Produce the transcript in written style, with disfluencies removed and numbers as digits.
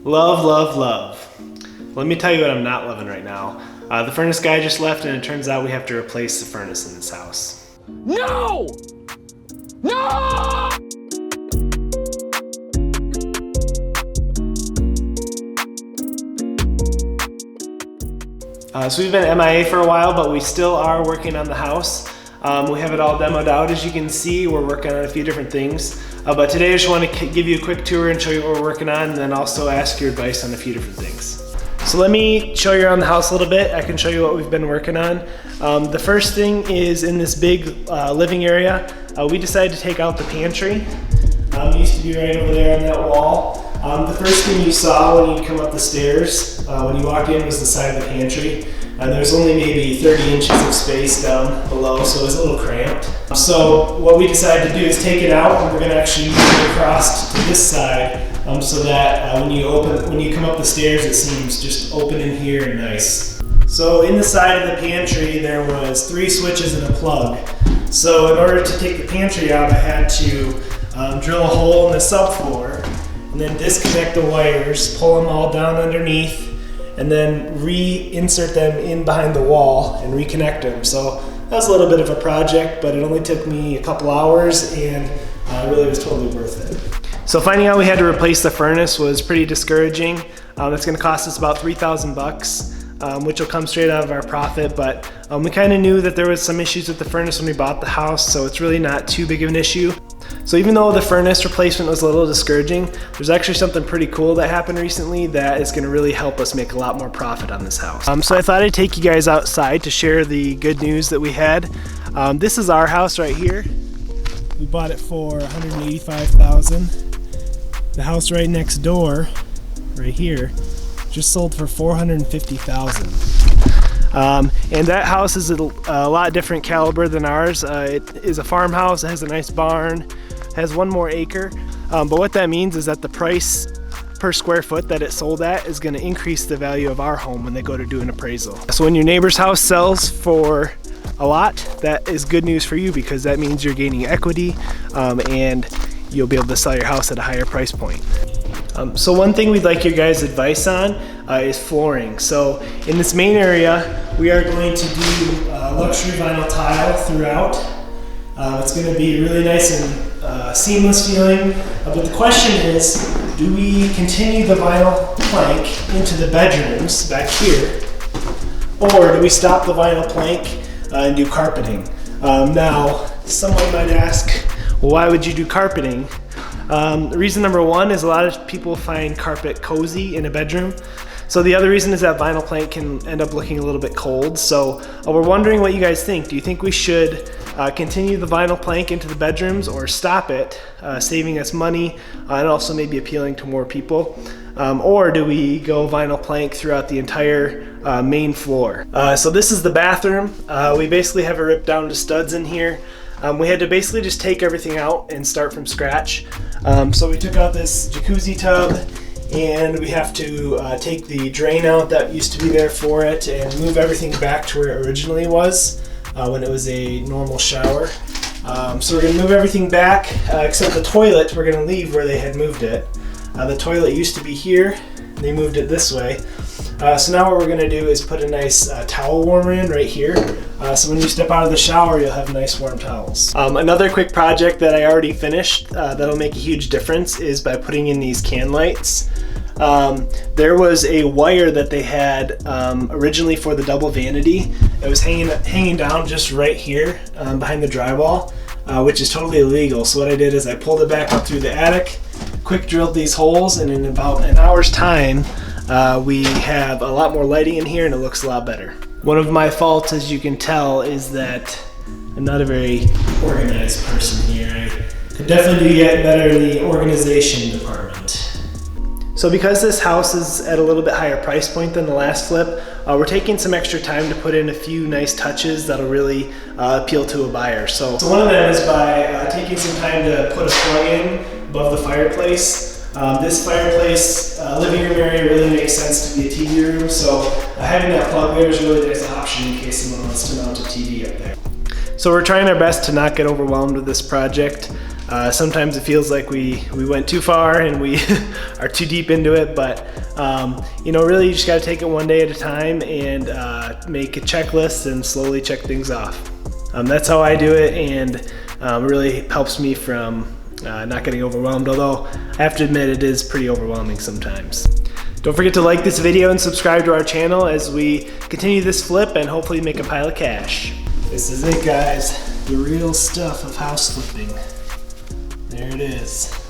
Love, love, love. Let me tell you what I'm not loving right now. The furnace guy just left and it turns out we have to replace the furnace in this house. No! No! So we've been MIA for a while, but we still are working on the house. We have it all demoed out, as you can see. We're working on a few different things. But today I just want to give you a quick tour and show you what we're working on, and then also ask your advice on a few different things. So let me show you around the house a little bit. I can show you what we've been working on. The first thing is in this big living area, we decided to take out the pantry. It used to be right over there on that wall. The first thing you saw when you come up the stairs, when you walked in, was the side of the pantry. There's only maybe 30 inches of space down below, so it was a little cramped. So what we decided to do is take it out, and we're going to actually move it across to this side, so that when you come up the stairs, it seems just open in here and nice. So in the side of the pantry, there was 3 switches and a plug. So in order to take the pantry out, I had to drill a hole in the subfloor, and then disconnect the wires, pull them all down underneath, and then reinsert them in behind the wall and reconnect them. So that was a little bit of a project, but it only took me a couple hours and really was totally worth it. So finding out we had to replace the furnace was pretty discouraging. It's gonna cost us about $3,000, which will come straight out of our profit, but we kind of knew that there was some issues with the furnace when we bought the house, so it's really not too big of an issue. So even though the furnace replacement was a little discouraging, there's actually something pretty cool that happened recently that is going to really help us make a lot more profit on this house. So I thought I'd take you guys outside to share the good news that we had. This is our house right here. We bought it for $185,000. The house right next door, right here, just sold for $450,000. And that house is a lot different caliber than ours. It is a farmhouse. It has a nice barn, has 1 more acre. But what that means is that the price per square foot that it sold at is going to increase the value of our home when they go to do an appraisal. So when your neighbor's house sells for a lot, that is good news for you, because that means you're gaining equity and you'll be able to sell your house at a higher price point. So one thing we'd like your guys' advice on is flooring. So in this main area, we are going to do luxury vinyl tile throughout. It's going to be really nice and seamless feeling. But the question is, do we continue the vinyl plank into the bedrooms back here, or do we stop the vinyl plank and do carpeting? Now, someone might ask, well, why would you do carpeting? Reason number 1 is a lot of people find carpet cozy in a bedroom. So the other reason is that vinyl plank can end up looking a little bit cold. So we're wondering what you guys think. Do you think we should continue the vinyl plank into the bedrooms, or stop it, saving us money and also maybe appealing to more people? Or do we go vinyl plank throughout the entire main floor? So this is the bathroom. We basically have it ripped down to studs in here. We had to basically just take everything out and start from scratch. So we took out this jacuzzi tub, and we have to take the drain out that used to be there for it and move everything back to where it originally was when it was a normal shower. So we're going to move everything back except the toilet. We're going to leave where they had moved it. The toilet used to be here, and they moved it this way. So now what we're going to do is put a nice towel warmer in right here. So when you step out of the shower, you'll have nice warm towels. Another quick project that I already finished that'll make a huge difference is by putting in these can lights. There was a wire that they had originally for the double vanity. It was hanging down just right here behind the drywall, which is totally illegal. So what I did is I pulled it back up through the attic, quick drilled these holes, and in about an hour's time, we have a lot more lighting in here and it looks a lot better. One of my faults, as you can tell, is that I'm not a very organized person here. I could definitely get better in the organization department. So because this house is at a little bit higher price point than the last flip, we're taking some extra time to put in a few nice touches that'll really appeal to a buyer. So one of them is by taking some time to put a plug in above the fireplace. This fireplace living room area really makes sense to be a TV room, so having that plug there is really a nice option in case someone wants to mount a TV up there. So we're trying our best to not get overwhelmed with this project. Sometimes it feels like we went too far and we are too deep into it, but you know, really you just got to take it one day at a time and make a checklist and slowly check things off. That's how I do it, and it really helps me from not getting overwhelmed, although I have to admit it is pretty overwhelming sometimes. Don't forget to like this video and subscribe to our channel as we continue this flip and hopefully make a pile of cash. This is it, guys, the real stuff of house flipping. There it is.